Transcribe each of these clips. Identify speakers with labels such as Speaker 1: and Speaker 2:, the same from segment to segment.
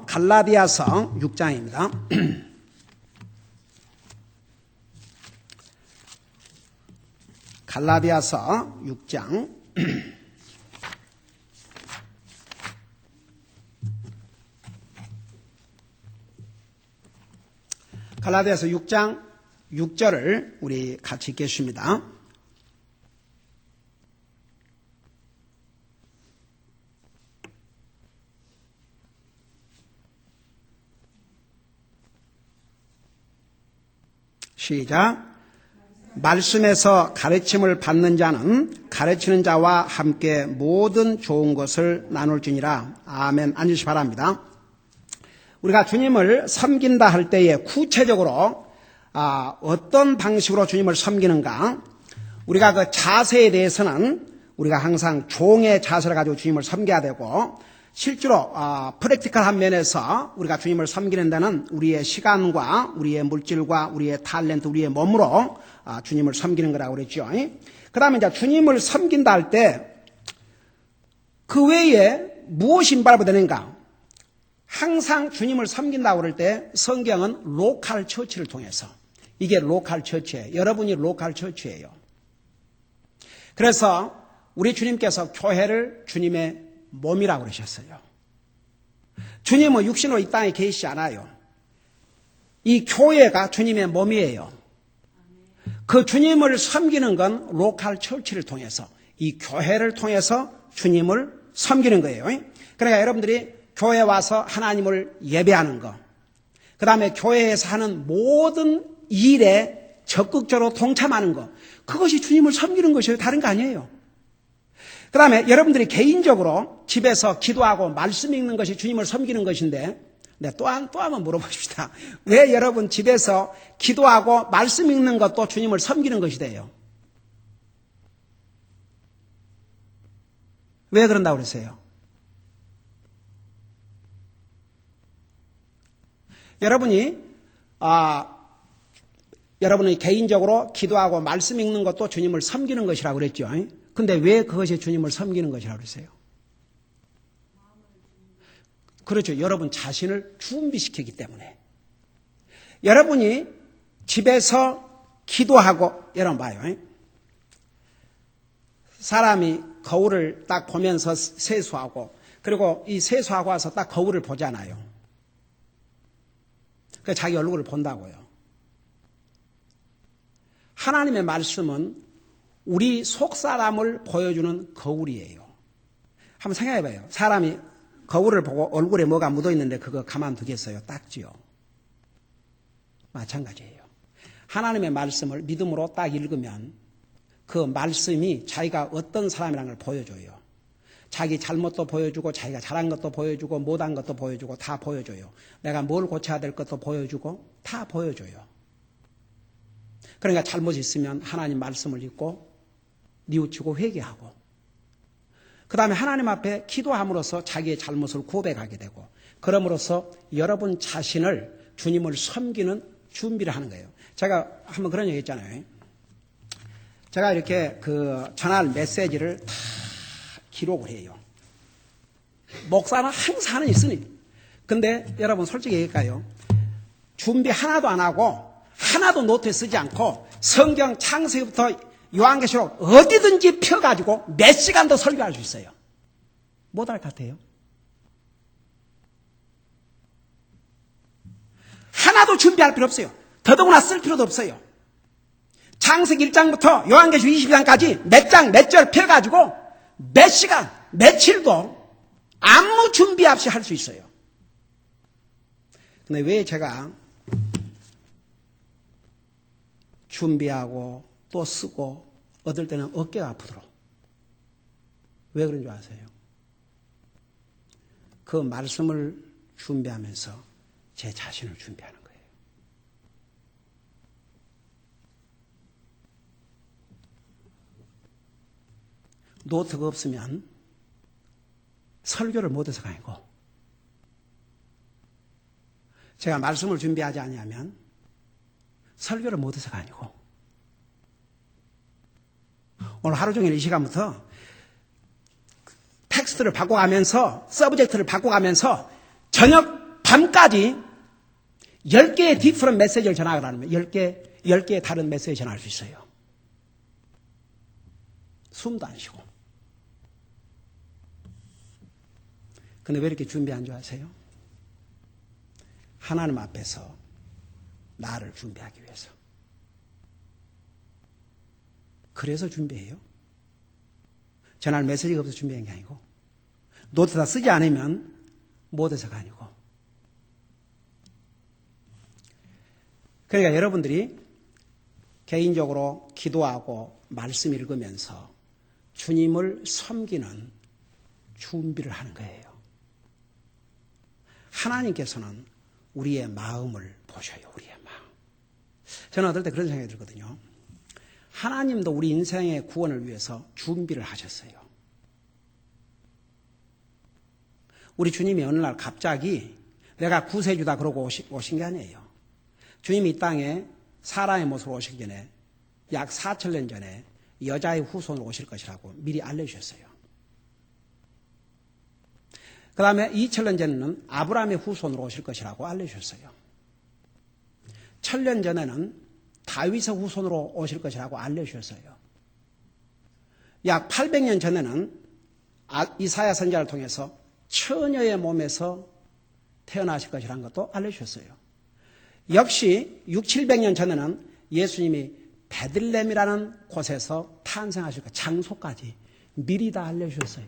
Speaker 1: 갈라디아서 6장입니다. 갈라디아서 6장. 갈라디아서 6장 6절을 우리 같이 읽겠습니다. 시작. 말씀에서 가르침을 받는 자는 가르치는 자와 함께 모든 좋은 것을 나눌지니라. 아멘. 앉으시 바랍니다. 우리가 주님을 섬긴다 할 때에 구체적으로 어떤 방식으로 주님을 섬기는가? 우리가 그 자세에 대해서는 우리가 항상 종의 자세를 가지고 주님을 섬겨야 되고, 실제로 프랙티컬한 면에서 우리가 주님을 섬기는 데는 우리의 시간과 우리의 물질과 우리의 탤런트, 우리의 몸으로 주님을 섬기는 거라고 그랬죠. 그 다음에 이제 주님을 섬긴다 할 때 그 외에 무엇이 인발부되는가? 항상 주님을 섬긴다고 그럴 때 성경은 로컬 처치를 통해서, 이게 로컬 처치예요. 여러분이 로컬 처치예요. 그래서 우리 주님께서 교회를 주님의 몸이라고 그러셨어요. 주님은 육신으로 이 땅에 계시지 않아요. 이 교회가 주님의 몸이에요. 그 주님을 섬기는 건 로컬 처치를 통해서, 이 교회를 통해서 주님을 섬기는 거예요. 그러니까 여러분들이 교회에 와서 하나님을 예배하는 것, 그 다음에 교회에서 하는 모든 일에 적극적으로 동참하는 것, 그것이 주님을 섬기는 것이에요. 다른 거 아니에요. 그 다음에 여러분들이 개인적으로 집에서 기도하고 말씀 읽는 것이 주님을 섬기는 것인데, 또 한번 물어봅시다. 왜 여러분 집에서 기도하고 말씀 읽는 것도 주님을 섬기는 것이 돼요? 왜 그런다고 그러세요? 여러분이 개인적으로 기도하고 말씀 읽는 것도 주님을 섬기는 것이라고 그랬죠. 근데 왜 그것이 주님을 섬기는 것이라고 그러세요? 그렇죠. 여러분 자신을 준비시키기 때문에. 여러분이 집에서 기도하고, 여러분 봐요. 사람이 거울을 딱 보면서 세수하고, 그리고 이 세수하고 와서 딱 거울을 보잖아요. 그 자기 얼굴을 본다고요. 하나님의 말씀은 우리 속사람을 보여주는 거울이에요. 한번 생각해봐요. 사람이 거울을 보고 얼굴에 뭐가 묻어있는데 그거 가만두겠어요? 닦지요. 마찬가지예요. 하나님의 말씀을 믿음으로 딱 읽으면 그 말씀이 자기가 어떤 사람이라는 걸 보여줘요. 자기 잘못도 보여주고, 자기가 잘한 것도 보여주고, 못한 것도 보여주고, 다 보여줘요. 내가 뭘 고쳐야 될 것도 보여주고, 다 보여줘요. 그러니까 잘못이 있으면 하나님 말씀을 읽고 뉘우치고 회개하고, 그 다음에 하나님 앞에 기도함으로써 자기의 잘못을 고백하게 되고, 그럼으로써 여러분 자신을 주님을 섬기는 준비를 하는 거예요. 제가 한번 그런 얘기 했잖아요. 제가 이렇게 전할 메시지를 다 기록을 해요. 목사는 항상 하는 있으니. 근데 여러분 솔직히 얘기할까요? 준비 하나도 안 하고 하나도 노트에 쓰지 않고 성경 창세기부터 요한계시록 어디든지 펴가지고 몇 시간도 설교할 수 있어요. 못할 것 같아요. 하나도 준비할 필요 없어요. 더더구나 쓸 필요도 없어요. 창세기 1장부터 요한계시록 22장까지 몇 장 몇 절 펴가지고 몇 시간, 며칠도 아무 준비 없이 할 수 있어요. 근데 왜 제가 준비하고 또 쓰고 어떨 때는 어깨가 아프도록, 왜 그런 줄 아세요? 그 말씀을 준비하면서 제 자신을 준비하는 거예요. 노트가 없으면 설교를 못해서가 아니고, 제가 말씀을 준비하지 않으면 설교를 못해서가 아니고, 오늘 하루 종일 이 시간부터 텍스트를 바꿔가면서, 서브젝트를 바꿔가면서 저녁 밤까지 10개의 디프런 메시지를 전하라면 10개의 다른 메시지 전할 수 있어요. 숨도 안 쉬고. 근데 왜 이렇게 준비 안 좋아하세요? 하나님 앞에서 나를 준비하기 위해서. 그래서 준비해요. 전할 메시지가 없어서 준비한 게 아니고, 노트 다 쓰지 않으면 못해서가 아니고. 그러니까 여러분들이 개인적으로 기도하고 말씀 읽으면서 주님을 섬기는 준비를 하는 거예요. 하나님께서는 우리의 마음을 보셔요. 우리의 마음. 저는 어떨 때 그런 생각이 들거든요. 하나님도 우리 인생의 구원을 위해서 준비를 하셨어요. 우리 주님이 어느 날 갑자기 내가 구세주다 그러고 오신 게 아니에요. 주님이 이 땅에 사람의 모습으로 오시기 전에 약 4,000년 전에 여자의 후손으로 오실 것이라고 미리 알려주셨어요. 그 다음에 2,000년 전에는 아브라함의 후손으로 오실 것이라고 알려주셨어요. 1,000년 전에는 다윗의 후손으로 오실 것이라고 알려주셨어요. 약 800년 전에는 이사야 선지자를 통해서 처녀의 몸에서 태어나실 것이라는 것도 알려주셨어요. 역시 600~700년 전에는 예수님이 베들레헴이라는 곳에서 탄생하실 것, 장소까지 미리 다 알려주셨어요.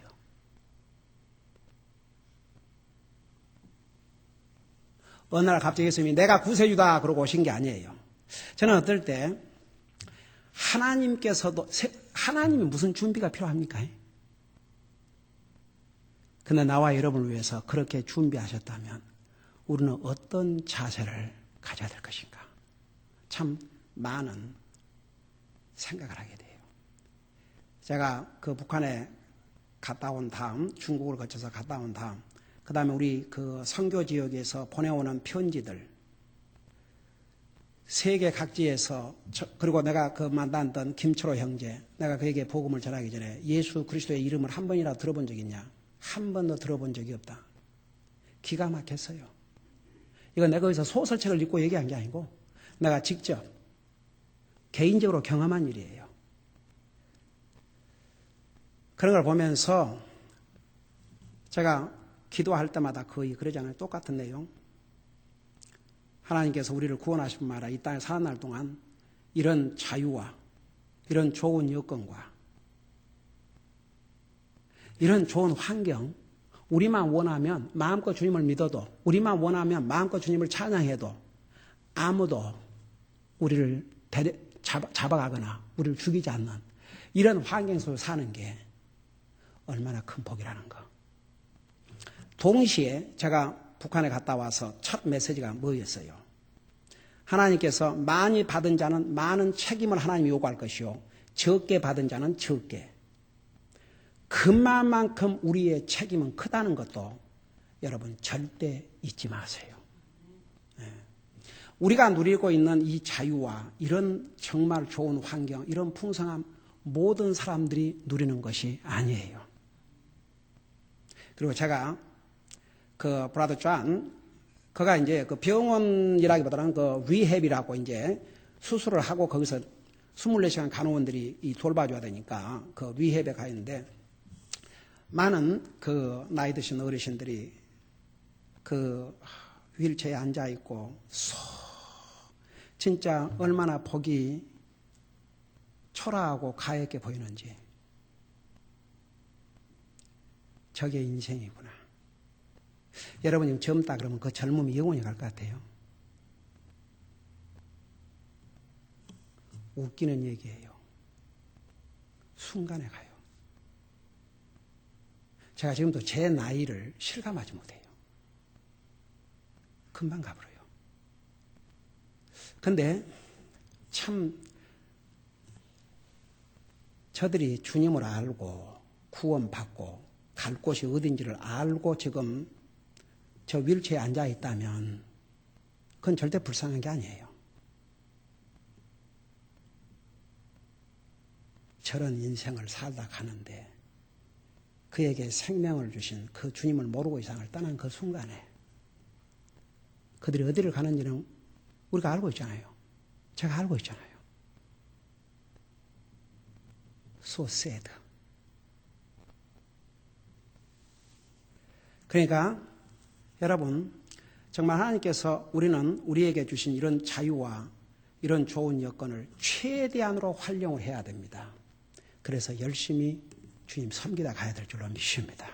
Speaker 1: 어느 날 갑자기 예수님이 내가 구세주다 그러고 오신 게 아니에요. 저는 어떨 때 하나님께서도 하나님이 무슨 준비가 필요합니까? 근데 나와 여러분을 위해서 그렇게 준비하셨다면 우리는 어떤 자세를 가져야 될 것인가? 참 많은 생각을 하게 돼요. 제가 그 북한에 갔다 온 다음, 중국을 거쳐서 갔다 온 다음, 그 다음에 우리 그 선교 지역에서 보내오는 편지들, 세계 각지에서, 그리고 내가 그 만났던 김철호 형제, 내가 그에게 복음을 전하기 전에 예수 그리스도의 이름을 한 번이라도 들어본 적이 있냐? 한 번도 들어본 적이 없다. 기가 막혔어요. 이건 내가 거기서 소설책을 읽고 얘기한 게 아니고 내가 직접 개인적으로 경험한 일이에요. 그런 걸 보면서 제가 기도할 때마다 거의 그러잖아요. 똑같은 내용. 하나님께서 우리를 구원하신 뿐만 아니라 이 땅에 사는 날 동안 이런 자유와 이런 좋은 여건과 이런 좋은 환경, 우리만 원하면 마음껏 주님을 믿어도, 우리만 원하면 마음껏 주님을 찬양해도 아무도 우리를 잡아가거나 우리를 죽이지 않는 이런 환경 속에 사는 게 얼마나 큰 복이라는 거. 동시에 제가 북한에 갔다 와서 첫 메시지가 뭐였어요? 하나님께서 많이 받은 자는 많은 책임을 하나님이 요구할 것이요, 적게 받은 자는 적게. 그만큼 우리의 책임은 크다는 것도 여러분 절대 잊지 마세요. 우리가 누리고 있는 이 자유와 이런 정말 좋은 환경, 이런 풍성함, 모든 사람들이 누리는 것이 아니에요. 그리고 제가 그 브라더 존, 그가 이제 그 병원이라기보다는 그 리헵이라고 이제 수술을 하고 거기서 24시간 간호원들이 돌봐줘야 되니까 그 리헵에 가 있는데, 많은 그 나이 드신 어르신들이 그 휠체어에 앉아 있고 진짜 얼마나 보기 초라하고 가엾게 보이는지. 저게 인생이구나. 여러분이 젊다 그러면 그 젊음이 영원히 갈 것 같아요. 웃기는 얘기예요. 순간에 가요. 제가 지금도 제 나이를 실감하지 못해요. 금방 가버려요. 근데 참 저들이 주님을 알고 구원받고 갈 곳이 어딘지를 알고 지금 저 휠체어에 앉아 있다면 그건 절대 불쌍한 게 아니에요. 저런 인생을 살다 가는데 그에게 생명을 주신 그 주님을 모르고 이 세상을 떠난 그 순간에 그들이 어디를 가는지는 우리가 알고 있잖아요. 제가 알고 있잖아요. So sad. 그러니까 여러분, 정말 하나님께서 우리에게 주신 이런 자유와 이런 좋은 여건을 최대한으로 활용을 해야 됩니다. 그래서 열심히 주님 섬기다 가야 될 줄로 믿습니다.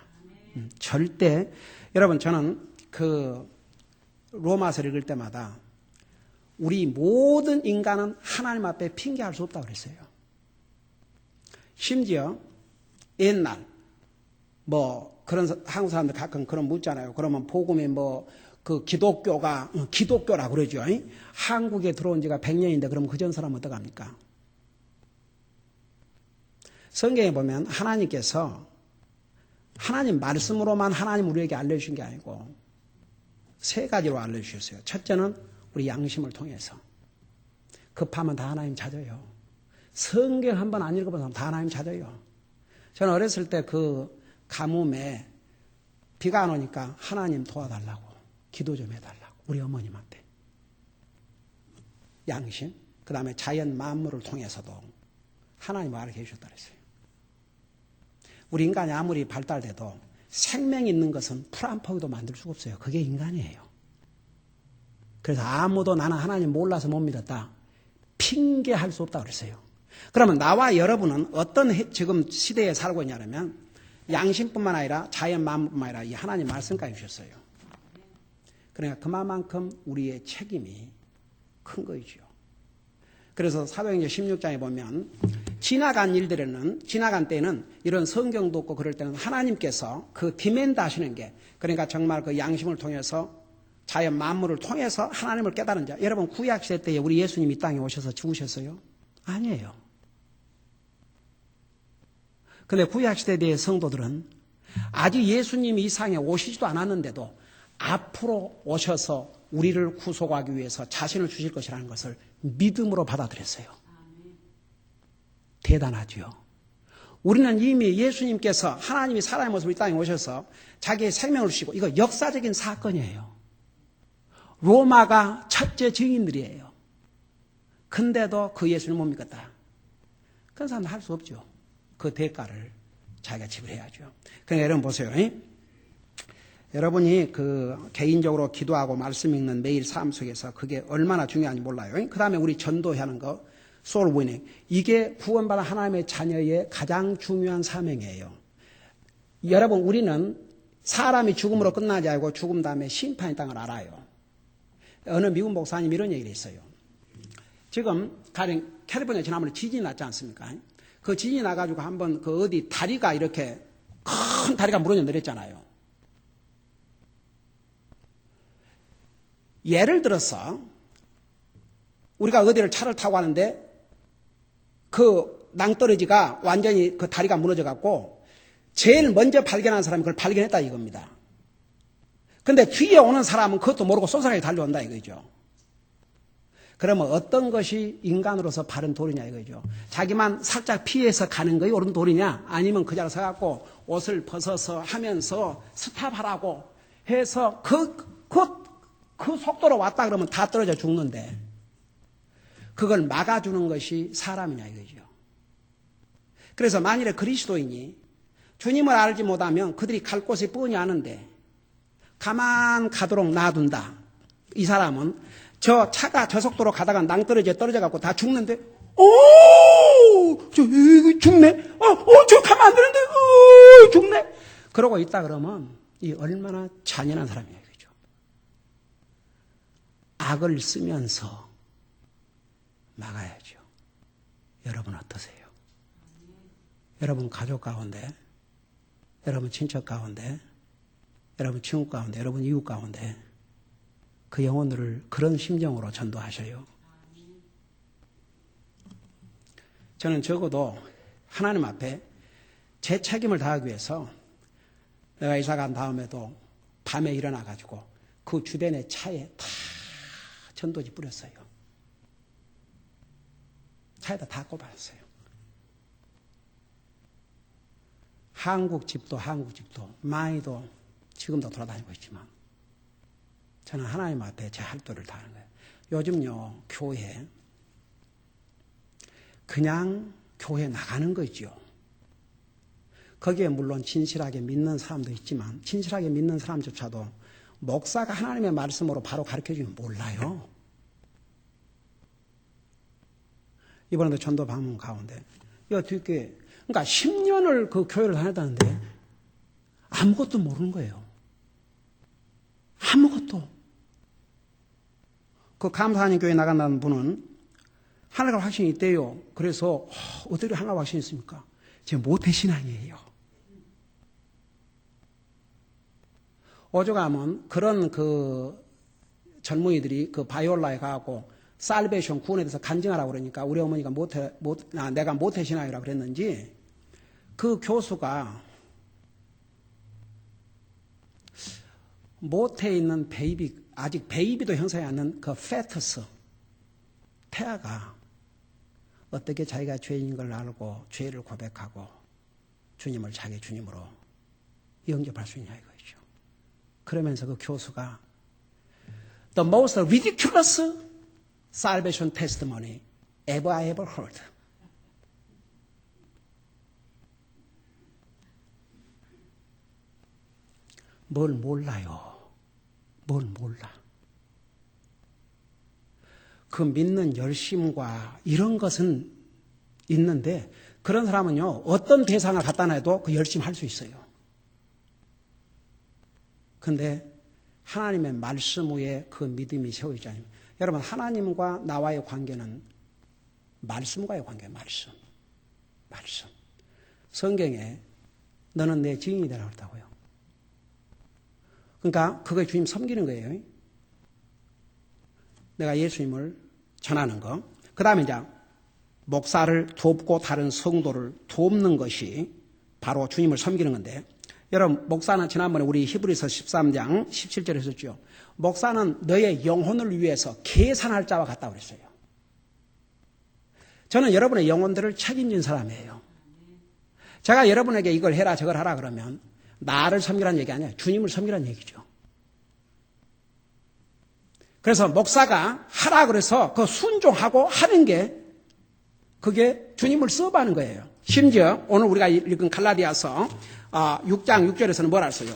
Speaker 1: 절대, 여러분, 저는 그 로마서를 읽을 때마다 우리 모든 인간은 하나님 앞에 핑계할 수 없다고 그랬어요. 심지어 옛날 그런 한국 사람들 가끔 그런 묻잖아요. 그러면 복음이 그 기독교라고 그러죠. 한국에 들어온 지가 100년인데 그럼 그전 사람은 어떡합니까? 성경에 보면 하나님께서 하나님 말씀으로만 하나님 우리에게 알려주신 게 아니고 세 가지로 알려주셨어요. 첫째는 우리 양심을 통해서. 급하면 다 하나님 찾아요. 성경 한번 안 읽어본 사람 다 하나님 찾아요. 저는 어렸을 때 그 가뭄에 비가 안 오니까 하나님 도와달라고 기도 좀 해달라고 우리 어머님한테. 양심, 그 다음에 자연 만물을 통해서도 하나님 알게 해주셨다 그랬어요. 우리 인간이 아무리 발달돼도 생명 있는 것은 풀 한 포기도 만들 수가 없어요. 그게 인간이에요. 그래서 아무도 나는 하나님 몰라서 못 믿었다. 핑계할 수 없다고 그랬어요. 그러면 나와 여러분은 어떤 지금 시대에 살고 있냐면 양심뿐만 아니라 자연 만물뿐만 아니라 이 하나님 말씀까지 주셨어요. 그러니까 그만큼 우리의 책임이 큰 거이죠. 그래서 사도행전 16장에 보면 지나간 때는 이런 성경도 없고 그럴 때는 하나님께서 그 디맨드 하시는 게 그러니까 정말 그 양심을 통해서 자연 만물을 통해서 하나님을 깨달은 자. 여러분 구약시대 때에 우리 예수님이 이 땅에 오셔서 죽으셨어요? 아니에요. 근데 구약시대의 성도들은 아직 예수님이 이 상에 오시지도 않았는데도 앞으로 오셔서 우리를 구속하기 위해서 자신을 주실 것이라는 것을 믿음으로 받아들였어요. 대단하죠. 우리는 이미 예수님께서 하나님이 사람의 모습으로 이 땅에 오셔서 자기의 생명을 주시고 이거 역사적인 사건이에요. 로마가 첫째 증인들이에요. 근데도 그 예수를 못 믿었다. 그런 사람은 할 수 없죠. 그 대가를 자기가 지불해야죠. 그러니까 여러분 보세요. 여러분이 그 개인적으로 기도하고 말씀 읽는 매일 삶 속에서 그게 얼마나 중요한지 몰라요. 그 다음에 우리 전도하는 거, soul winning. 이게 구원받은 하나님의 자녀의 가장 중요한 사명이에요. 여러분, 우리는 사람이 죽음으로 끝나지 않고 죽음 다음에 심판의 땅을 알아요. 어느 미국 목사님 이런 얘기를 했어요. 지금 가령 캘리포니아 지난번에 지진이 났지 않습니까? 그 지진이 나가지고 한번 그 어디 다리가 이렇게 큰 다리가 무너져 내렸잖아요. 예를 들어서 우리가 어디를 차를 타고 가는데 그 낭떠러지가 완전히 그 다리가 무너져 갖고 제일 먼저 발견한 사람이 그걸 발견했다 이겁니다. 근데 뒤에 오는 사람은 그것도 모르고 쏜사람이 달려온다 이거죠. 그러면 어떤 것이 인간으로서 바른 도리냐 이거죠. 자기만 살짝 피해서 가는 것이 옳은 도리냐 아니면 그 자리에 서갖고 옷을 벗어서 하면서 스탑하라고 해서 그 속도로 왔다 그러면 다 떨어져 죽는데 그걸 막아주는 것이 사람이냐 이거죠. 그래서 만일에 그리스도인이 주님을 알지 못하면 그들이 갈 곳이 뻔히 아는데 가만 가도록 놔둔다. 이 사람은 저 차가 저 속도로 가다가 낭떠러지에 떨어져갖고 다 죽는데 죽네. 저 가면 안 되는데 죽네. 그러고 있다 그러면 이 얼마나 잔인한 사람이에요. 그죠? 악을 쓰면서 막아야죠. 여러분 어떠세요? 여러분 가족 가운데, 여러분 친척 가운데, 여러분 친구 가운데, 여러분 이웃 가운데 그 영혼들을 그런 심정으로 전도하셔요. 저는 적어도 하나님 앞에 제 책임을 다하기 위해서 내가 이사 간 다음에도 밤에 일어나가지고 그 주변의 차에 다 전도지 뿌렸어요. 차에다 다 꼽았어요. 한국 집도 많이도 지금도 돌아다니고 있지만 저는 하나님 앞에 제 할도를 다하는 거예요. 요즘요, 교회, 그냥 교회 나가는 거죠. 거기에 물론 진실하게 믿는 사람도 있지만, 진실하게 믿는 사람조차도 목사가 하나님의 말씀으로 바로 가르쳐주면 몰라요. 이번에도 전도 방문 가운데, 이 뒷교회, 그러니까 10년을 그 교회를 다녔다는데, 아무것도 모르는 거예요. 아무것도. 그 감사하는 교회 나간다는 분은 하나가 확신이 있대요. 그래서 어떻게 하나가 확신이 있습니까? 제 모태신앙이에요. 오죽하면 그런 그 젊은이들이 그 바이올라에 가고 살베이션 구원에 대해서 간증하라고 그러니까 우리 어머니가 내가 모태신앙이라고 그랬는지 그 교수가 모태에 있는 베이비, 아직 베이비도 형성이 않는 그 페터스, 태아가 어떻게 자기가 죄인인 걸 알고 죄를 고백하고 주님을 자기 주님으로 영접할 수 있냐 이거죠. 그러면서 그 교수가 The most ridiculous salvation testimony ever I ever heard. 뭘 몰라요. 뭘 몰라. 그 믿는 열심과 이런 것은 있는데 그런 사람은요. 어떤 대상을 갖다 놔도 그 열심 할 수 있어요. 근데 하나님의 말씀 위에 그 믿음이 세워지지 않으면 여러분 하나님과 나와의 관계는 말씀과의 관계예요. 말씀. 성경에 너는 내 증인이 되라고 했다고요. 그러니까 그게 주님 섬기는 거예요. 내가 예수님을 전하는 거. 그 다음에 이제 목사를 돕고 다른 성도를 돕는 것이 바로 주님을 섬기는 건데 여러분 목사는 지난번에 우리 히브리서 13장 17절에 했었죠. 목사는 너의 영혼을 위해서 계산할 자와 같다고 그랬어요. 저는 여러분의 영혼들을 책임진 사람이에요. 제가 여러분에게 이걸 해라 저걸 하라 그러면 나를 섬기라는 얘기 아니에요. 주님을 섬기라는 얘기죠. 그래서 목사가 하라 그래서 그 순종하고 하는 게 그게 주님을 서브하는 거예요. 심지어 오늘 우리가 읽은 갈라디아서 6장 6절에서는 뭐라 했어요?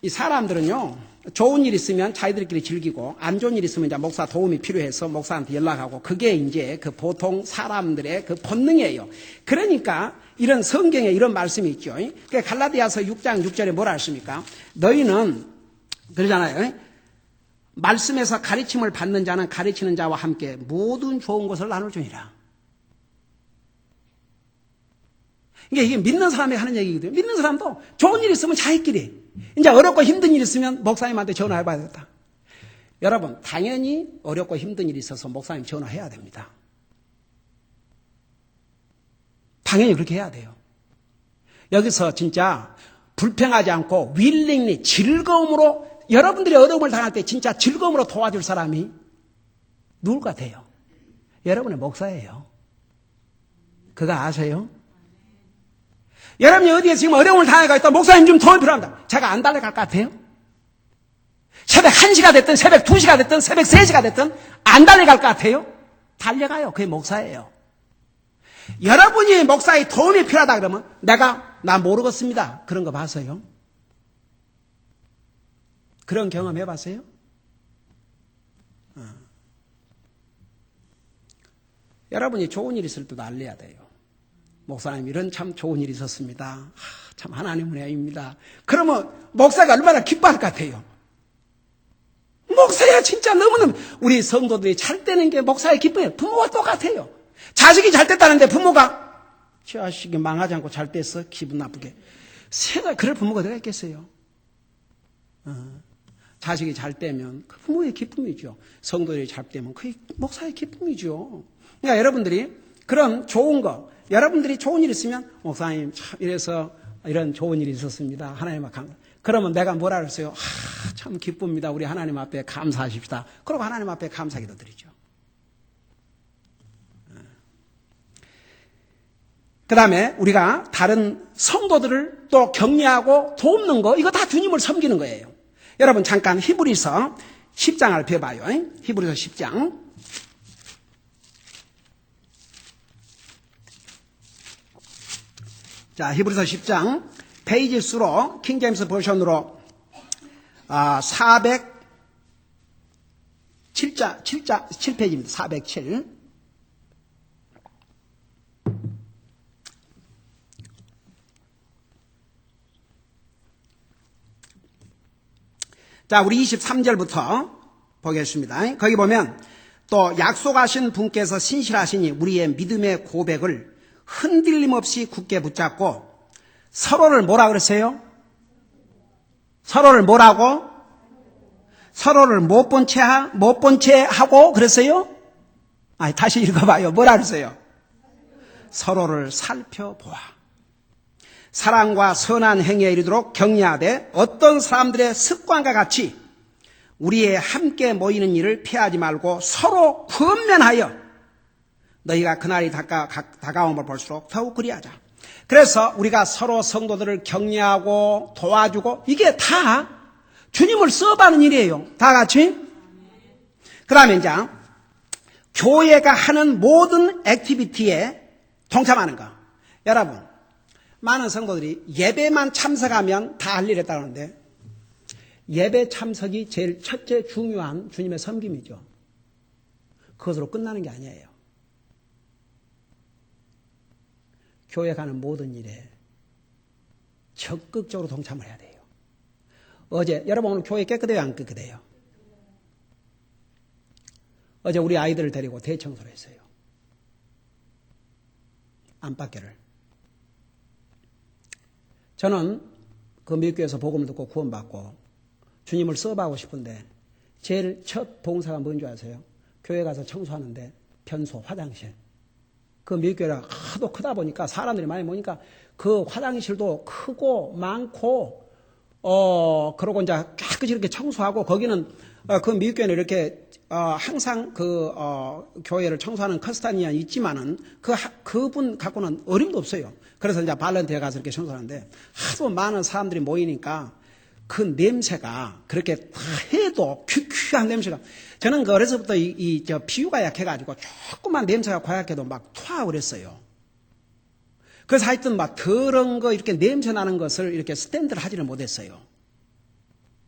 Speaker 1: 이 사람들은요 좋은 일 있으면 자기들끼리 즐기고 안 좋은 일 있으면 이제 목사 도움이 필요해서 목사한테 연락하고 그게 이제 그 보통 사람들의 그 본능이에요. 그러니까 이런 성경에 이런 말씀이 있죠. 그 갈라디아서 6장 6절에 뭐라 했습니까? 너희는 그러잖아요. 말씀에서 가르침을 받는 자는 가르치는 자와 함께 모든 좋은 것을 나눌 줄이라. 이게 믿는 사람이 하는 얘기거든요. 믿는 사람도 좋은 일 있으면 자기끼리 이제 어렵고 힘든 일 있으면 목사님한테 전화해봐야 겠다. 여러분 당연히 어렵고 힘든 일이 있어서 목사님 전화해야 됩니다. 당연히 그렇게 해야 돼요. 여기서 진짜 불평하지 않고 willingly 즐거움으로 여러분들이 어려움을 당할 때 진짜 즐거움으로 도와줄 사람이 누굴 것 같아요? 여러분의 목사예요. 그거 아세요? 여러분이 어디에 지금 어려움을 당해가 있다. 목사님 좀 도움이 필요합니다. 제가 안 달려갈 것 같아요? 새벽 1시가 됐든 새벽 2시가 됐든 새벽 3시가 됐든 안 달려갈 것 같아요? 달려가요. 그게 목사예요. 여러분이 목사의 도움이 필요하다 그러면 나 모르겠습니다. 그런 거 봤어요? 그런 경험 해봤어요? 여러분이 좋은 일 있을 때도 알려야 돼요. 목사님 이런 참 좋은 일이 있었습니다. 참 하나님 은혜입니다. 그러면 목사가 얼마나 기뻐할 것 같아요. 목사야 진짜 너무너무 우리 성도들이 잘 되는 게 목사의 기쁨이에요. 부모가 똑같아요. 자식이 잘 됐다는데 부모가 자식이 망하지 않고 잘 됐어 기분 나쁘게 세상 그럴 부모가 어디가 있겠어요. 자식이 잘 되면 그 부모의 기쁨이죠. 성도들이 잘 되면 그게 목사의 기쁨이죠. 그러니까 여러분들이 그런 좋은 거 여러분들이 좋은 일 있으면 목사님 참 이래서 이런 좋은 일이 있었습니다. 하나님 앞에 감사. 그러면 내가 뭐라 그랬어요? 참 기쁩니다. 우리 하나님 앞에 감사하십시다. 그리고 하나님 앞에 감사기도 드리죠. 그 다음에 우리가 다른 성도들을 또 격려하고 돕는 거 이거 다 주님을 섬기는 거예요. 여러분 잠깐 히브리서 10장을 펴봐요. 히브리서 10장. 자, 히브리서 10장 페이지 수로 킹제임스 버전으로 7페이지입니다. 407. 자, 우리 23절부터 보겠습니다. 거기 보면 또 약속하신 분께서 신실하시니 우리의 믿음의 고백을 흔들림 없이 굳게 붙잡고 서로를 뭐라 그랬어요? 서로를 뭐라고? 서로를 못 본 채 하고 그랬어요? 아니, 다시 읽어봐요. 뭐라 그랬어요? 서로를 살펴보아. 사랑과 선한 행위에 이르도록 격려하되 어떤 사람들의 습관과 같이 우리의 함께 모이는 일을 피하지 말고 서로 권면하여 너희가 그날이 다가옴을 볼수록 더욱 그리하자. 그래서 우리가 서로 성도들을 격려하고 도와주고 이게 다 주님을 써가는 일이에요. 다 같이. 그 다음에 이제 교회가 하는 모든 액티비티에 동참하는 거. 여러분, 많은 성도들이 예배만 참석하면 다 할 일 했다는데 예배 참석이 제일 첫째 중요한 주님의 섬김이죠. 그것으로 끝나는 게 아니에요. 교회 가는 모든 일에 적극적으로 동참을 해야 돼요. 어제 여러분 오늘 교회 깨끗해요? 안 깨끗해요? 어제 우리 아이들을 데리고 대청소를 했어요. 안팎에를. 저는 그 미국교회에서 복음을 듣고 구원받고 주님을 서브하고 싶은데 제일 첫 봉사가 뭔지 아세요? 교회 가서 청소하는데 변소, 화장실. 그 미국교회가 하도 크다 보니까 사람들이 많이 모이니까 그 화장실도 크고 많고 그러고 이제 깨끗이 이렇게 청소하고 거기는 그 미국교회는 이렇게 항상 교회를 청소하는 커스타니안이 있지만은 그분 갖고는 어림도 없어요. 그래서 이제 발렌티에 가서 이렇게 청소하는데 하도 많은 사람들이 모이니까 그 냄새가 그렇게 다 해도 퀴퀴한 냄새가 저는 그래서부터 저 피부가 약해가지고 조금만 냄새가 고약해도 막 토하고 그랬어요. 그래서 하여튼 막 더러운 거 이렇게 냄새 나는 것을 이렇게 스탠드를 하지를 못했어요.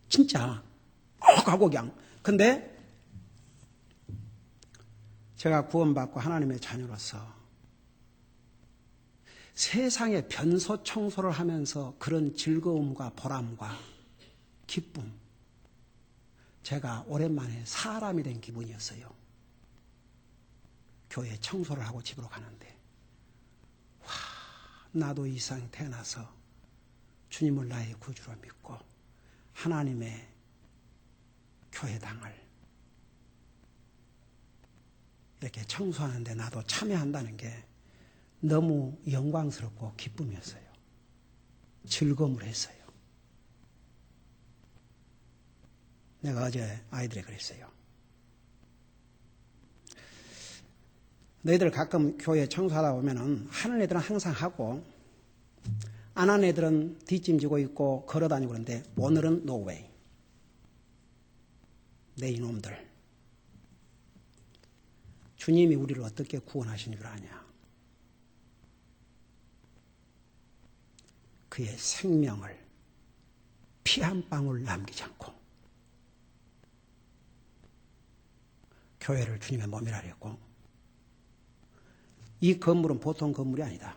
Speaker 1: 진짜 하고 그냥. 근데 제가 구원받고 하나님의 자녀로서 세상의 변소 청소를 하면서 그런 즐거움과 보람과 기쁨, 제가 오랜만에 사람이 된 기분이었어요. 교회 청소를 하고 집으로 가는데 와, 나도 이 세상에 태어나서 주님을 나의 구주로 믿고 하나님의 교회당을 이렇게 청소하는데 나도 참여한다는 게 너무 영광스럽고 기쁨이었어요. 즐거움을 했어요. 내가 어제 아이들에 그랬어요. 너희들 가끔 교회 청소하다 보면은 하는 애들은 항상 하고 안 하는 애들은 뒷짐지고 있고 걸어다니고 그러는데 오늘은 no way. 내 이놈들. 주님이 우리를 어떻게 구원하신 줄 아냐. 그의 생명을 피 한 방울 남기지 않고 교회를 주님의 몸이라 그랬고 이 건물은 보통 건물이 아니다.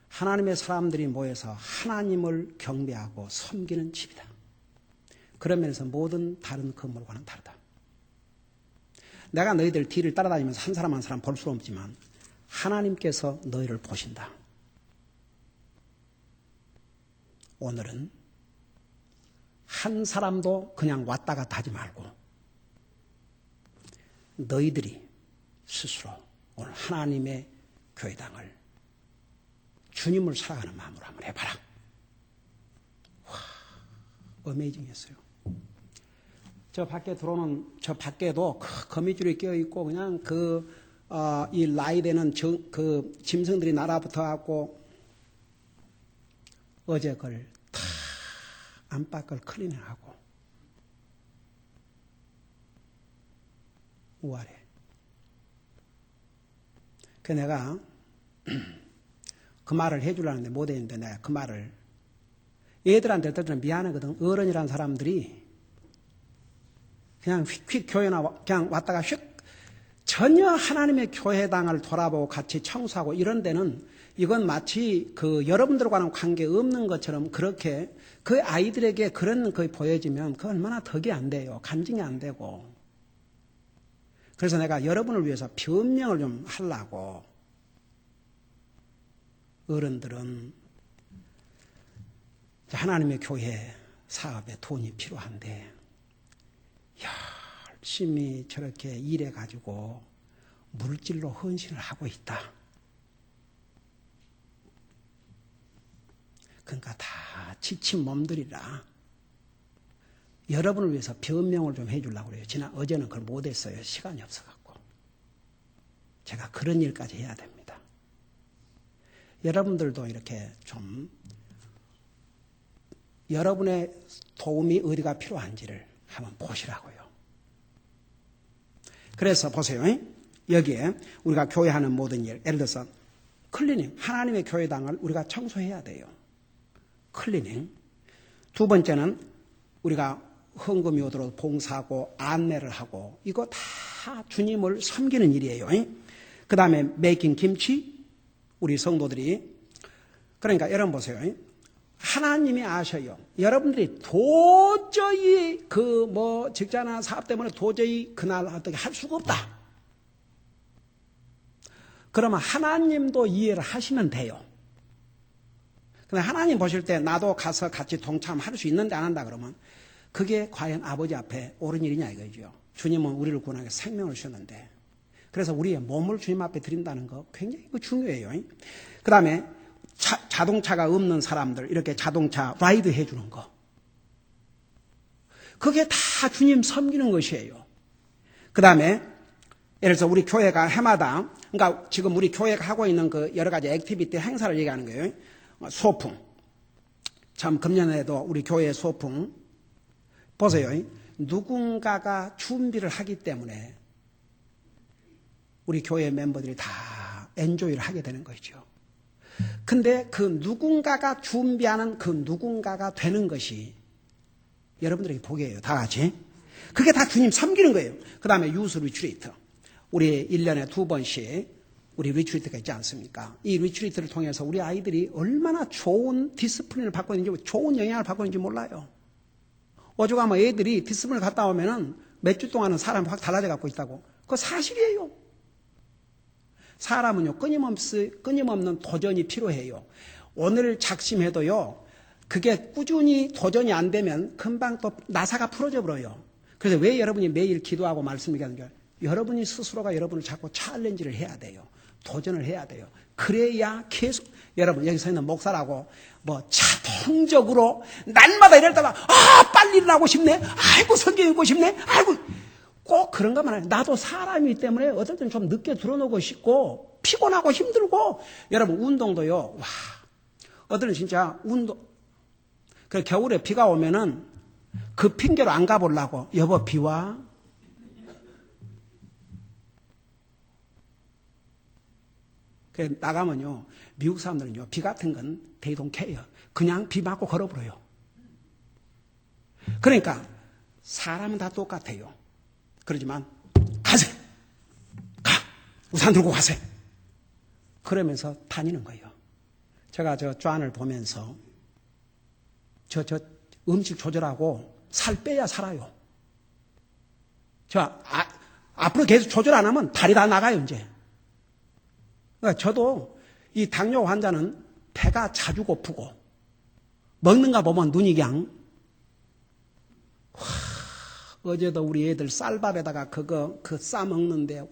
Speaker 1: 하나님의 사람들이 모여서 하나님을 경배하고 섬기는 집이다. 그런 면에서 모든 다른 건물과는 다르다. 내가 너희들 뒤를 따라다니면서 한 사람 한 사람 볼 수는 없지만 하나님께서 너희를 보신다. 오늘은 한 사람도 그냥 왔다 갔다 하지 말고 너희들이 스스로 오늘 하나님의 교회당을 주님을 사랑하는 마음으로 한번 해봐라. 와, 어메이징했어요. 저 밖에 들어오는 저 밖에도 거미줄이 끼어 있고 그냥 이 나이 되는 그 짐승들이 날아붙어 갖고 어제 그걸 다 안팎을 클리닝하고 우아래. 그 내가 그 말을 해주려는데 못했는데 내가 그 말을 얘들한테 좀 미안하거든. 어른이란 사람들이 그냥 휙휙 교회나 그냥 왔다가 휙 전혀 하나님의 교회당을 돌아보고 같이 청소하고 이런 데는 이건 마치 그 여러분들과는 관계 없는 것처럼 그렇게 그 아이들에게 그런 거 보여지면 그 얼마나 덕이 안 돼요. 간증이 안 되고. 그래서 내가 여러분을 위해서 변명을 좀 하려고. 어른들은 하나님의 교회 사업에 돈이 필요한데 열심히 저렇게 일해가지고 물질로 헌신을 하고 있다. 그러니까 다 지친 몸들이라 여러분을 위해서 변명을 좀 해주려고 그래요. 어제는 그걸 못했어요. 시간이 없어갖고. 제가 그런 일까지 해야 됩니다. 여러분들도 이렇게 좀 여러분의 도움이 어디가 필요한지를 한번 보시라고요. 그래서 보세요. 여기에 우리가 교회하는 모든 일, 예를 들어서 클리닝, 하나님의 교회당을 우리가 청소해야 돼요. 클리닝. 두 번째는 우리가 헌금이 오도록 봉사하고 안내를 하고 이거 다 주님을 섬기는 일이에요. 그 다음에 메이킹 김치, 우리 성도들이. 그러니까 여러분 보세요. 하나님이 아셔요. 여러분들이 도저히 직장이나 사업 때문에 도저히 그날 어떻게 할 수가 없다. 그러면 하나님도 이해를 하시면 돼요. 근데 하나님 보실 때 나도 가서 같이 동참할 수 있는데 안 한다 그러면 그게 과연 아버지 앞에 옳은 일이냐 이거죠. 주님은 우리를 구원하기 위해 생명을 주셨는데 그래서 우리의 몸을 주님 앞에 드린다는 거 굉장히 중요해요. 그 다음에 자동차가 없는 사람들 이렇게 자동차 라이드 해주는 거 그게 다 주님 섬기는 것이에요. 그 다음에 예를 들어서 우리 교회가 해마다 그러니까 지금 우리 교회가 하고 있는 그 여러 가지 액티비티 행사를 얘기하는 거예요. 소풍. 참 금년에도 우리 교회 소풍 보세요. 누군가가 준비를 하기 때문에 우리 교회 멤버들이 다 엔조이를 하게 되는 것이죠. 근데 그 누군가가 준비하는 그 누군가가 되는 것이 여러분들에게 복이에요. 다 같이. 그게 다 주님 섬기는 거예요. 그 다음에 유스 리트리트. 우리 1년에 2번씩 우리 리트리트가 있지 않습니까? 이 리트리트를 통해서 우리 아이들이 얼마나 좋은 디스플린을 받고 있는지, 좋은 영향을 받고 있는지 몰라요. 오죽하면 애들이 디스플린을 갔다 오면은 몇 주 동안은 사람이 확 달라져 갖고 있다고. 그거 사실이에요. 사람은요, 끊임없는 도전이 필요해요. 오늘 작심해도요, 그게 꾸준히 도전이 안 되면 금방 또 나사가 풀어져 버려요. 그래서 왜 여러분이 매일 기도하고 말씀 얘기하는 게 여러분이 스스로가 여러분을 자꾸 챌린지를 해야 돼요. 도전을 해야 돼요. 그래야 계속 여러분 여기서 있는 목사라고 자동적으로 날마다 이럴 때가 빨리 일어나고 싶네. 아이고 성경 읽고 싶네. 아이고 꼭 그런 것만 아니에요. 나도 사람이기 때문에 어떨 때는 좀 늦게 들어놓고 싶고 피곤하고 힘들고 여러분 운동도요. 어떨 때는 진짜 그 겨울에 비가 오면은 그 핑계로 안 가보려고 여보 비 와. 나가면요, 미국 사람들은요, 비 같은 건 they don't care. 그냥 비 맞고 걸어버려요. 그러니까, 사람은 다 똑같아요. 그러지만, 가세요! 우산 들고 가세요! 그러면서 다니는 거예요. 제가 저 쟈안을 보면서, 음식 조절하고 살 빼야 살아요. 앞으로 계속 조절 안 하면 다리 다 나가요, 이제. 그러니까 저도 이 당뇨 환자는 배가 자주 고프고 먹는가 보면 눈이 그냥 어제도 우리 애들 쌀밥에다가 그 싸 먹는데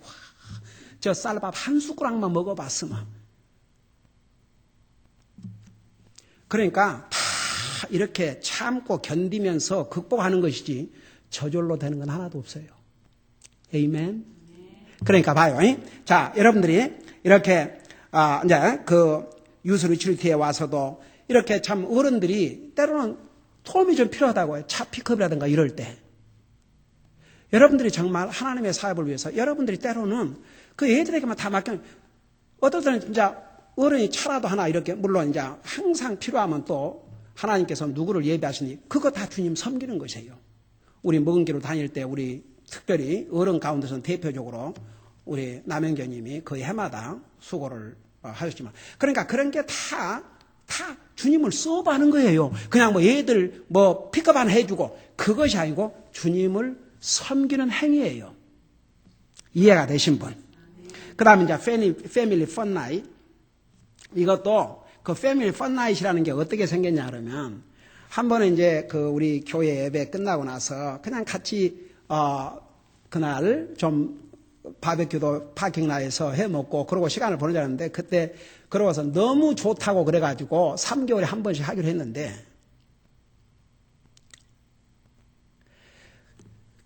Speaker 1: 저 쌀밥 한 숟가락만 먹어봤으면 그러니까 다 이렇게 참고 견디면서 극복하는 것이지 저절로 되는 건 하나도 없어요. 에이멘. 그러니까 봐요. 자, 여러분들이 이렇게 이제 그 유스 리트리트에 와서도 이렇게 참 어른들이 때로는 도움이 좀 필요하다고 해요. 차 픽업이라든가 이럴 때. 여러분들이 정말 하나님의 사업을 위해서 여러분들이 때로는 그 애들에게만 다 맡겨. 어떨 때는 이제 어른이 차라도 하나 이렇게 물론 이제 항상 필요하면 또 하나님께서 누구를 예비하시니 그거 다 주님 섬기는 것이에요. 우리 먹은 길로 다닐 때 우리 특별히 어른 가운데서는 대표적으로 우리 남영교님이 거의 해마다 수고를 하셨지만 그러니까 그런 게 다 주님을 서브하는 거예요. 그냥 뭐 얘들 뭐 픽업 하나 해주고 그것이 아니고 주님을 섬기는 행위예요. 이해가 되신 분? 그 다음에 이제 패밀리 펀나잇. 이것도 그 패밀리 펀나잇이라는 게 어떻게 생겼냐 그러면 한 번은 이제 그 우리 교회 예배 끝나고 나서 그냥 같이 그날 좀 바베큐도 파킹라에서 해 먹고 그러고 시간을 보내자 했는데 그때 그러고서 너무 좋다고 그래가지고 3개월에 한 번씩 하기로 했는데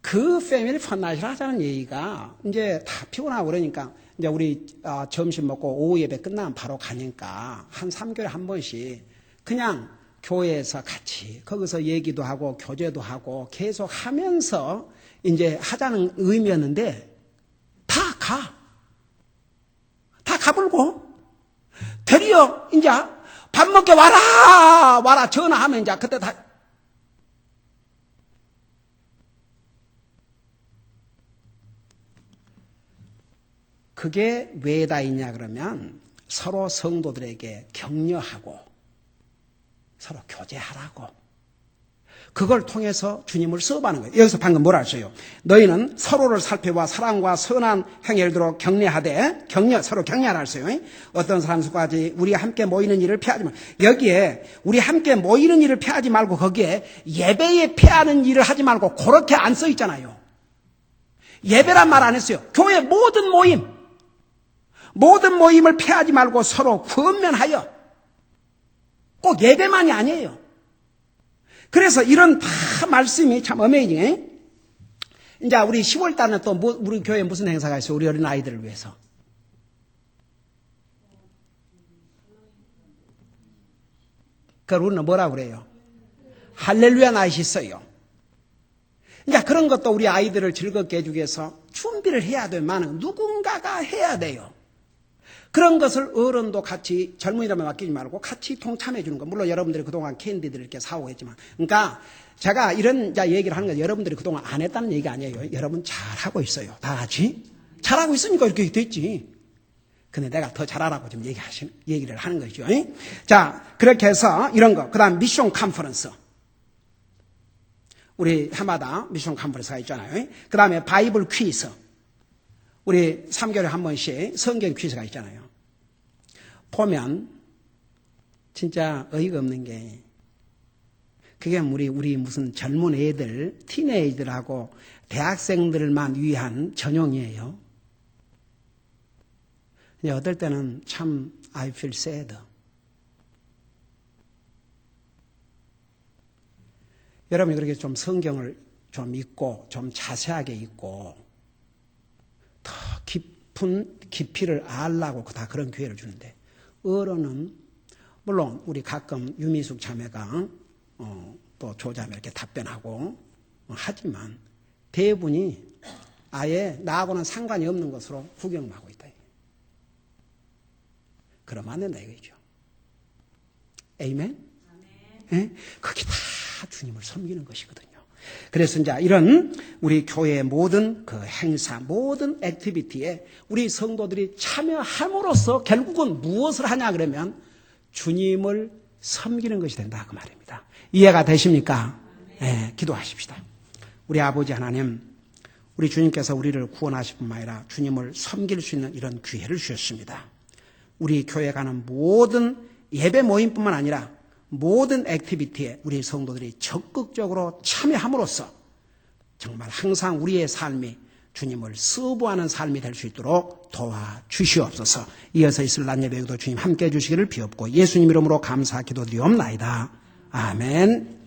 Speaker 1: 그 패밀리 펀나잇을 하자는 얘기가 이제 다 피곤하고 그러니까 이제 우리 점심 먹고 오후 예배 끝나면 바로 가니까 한 3개월에 한 번씩 그냥 교회에서 같이 거기서 얘기도 하고 교제도 하고 계속 하면서 이제 하자는 의미였는데 다 가불고 드디어 이제 밥 먹게 와라 전화하면 이제 그때 다 그게 왜 다 있냐 그러면 서로 성도들에게 격려하고 서로 교제하라고 그걸 통해서 주님을 서브하는 거예요. 여기서 방금 뭐라 하셔요? 너희는 서로를 살펴봐 사랑과 선한 행위를 격려하되 서로 격려하라 했어요. 어떤 사람들까지 우리 함께 모이는 일을 피하지 마. 여기에 우리 함께 모이는 일을 피하지 말고 거기에 예배에 피하는 일을 하지 말고 그렇게 안 써 있잖아요. 예배란 말 안 했어요. 교회 모든 모임을 피하지 말고 서로 권면하여 꼭 예배만이 아니에요. 그래서 이런 다 말씀이 참 어메이징해. 이제 우리 10월 달은 또 우리 교회에 무슨 행사가 있어요? 우리 어린 아이들을 위해서. 그걸 우리는 뭐라고 그래요? 할렐루야 나잇이 있어요. 이제 그런 것도 우리 아이들을 즐겁게 해주기 위해서 준비를 해야 되면 누군가가 해야 돼요. 그런 것을 어른도 같이 젊은이라면 맡기지 말고 같이 동참해 주는 거. 물론 여러분들이 그동안 캔디들을 이렇게 사오고 했지만. 그러니까 제가 이런 얘기를 하는 건 여러분들이 그동안 안 했다는 얘기가 아니에요. 여러분 잘하고 있어요. 다 같이. 잘하고 있으니까 이렇게 됐지. 근데 내가 더 잘하라고 지금 얘기를 하는 거죠. 자, 그렇게 해서 이런 거. 그 다음 미션 컨퍼런스. 우리 해마다 미션 컨퍼런스가 있잖아요. 그 다음에 바이블 퀴즈. 우리 3개월에 한 번씩 성경 퀴즈가 있잖아요. 보면 진짜 어이가 없는 게 그게 우리 무슨 젊은 애들, 티네이저들하고 대학생들만 위한 전용이에요. 근데 어떨 때는 참 I feel sad. 여러분이 그렇게 좀 성경을 좀 읽고 좀 자세하게 읽고 더 깊은 깊이를 알라고 다 그런 기회를 주는데 어른은 물론 우리 가끔 유미숙 자매가 또 조자매 이렇게 답변하고 하지만 대부분이 아예 나하고는 상관이 없는 것으로 구경을 하고 있다. 그러면 안 된다 이거죠. 에이멘? 네? 그게 다 주님을 섬기는 것이거든요. 그래서 이제 이런 우리 교회의 모든 그 행사, 모든 액티비티에 우리 성도들이 참여함으로써 결국은 무엇을 하냐 그러면 주님을 섬기는 것이 된다 그 말입니다. 이해가 되십니까? 네, 기도하십시다. 우리 아버지 하나님, 우리 주님께서 우리를 구원하실 뿐만 아니라 주님을 섬길 수 있는 이런 기회를 주셨습니다. 우리 교회 가는 모든 예배 모임뿐만 아니라 모든 액티비티에 우리 성도들이 적극적으로 참여함으로써 정말 항상 우리의 삶이 주님을 서브하는 삶이 될 수 있도록 도와주시옵소서. 이어서 있을 낮 예배에도 주님 함께해 주시기를 비옵고 예수님 이름으로 감사 기도드리옵나이다. 아멘.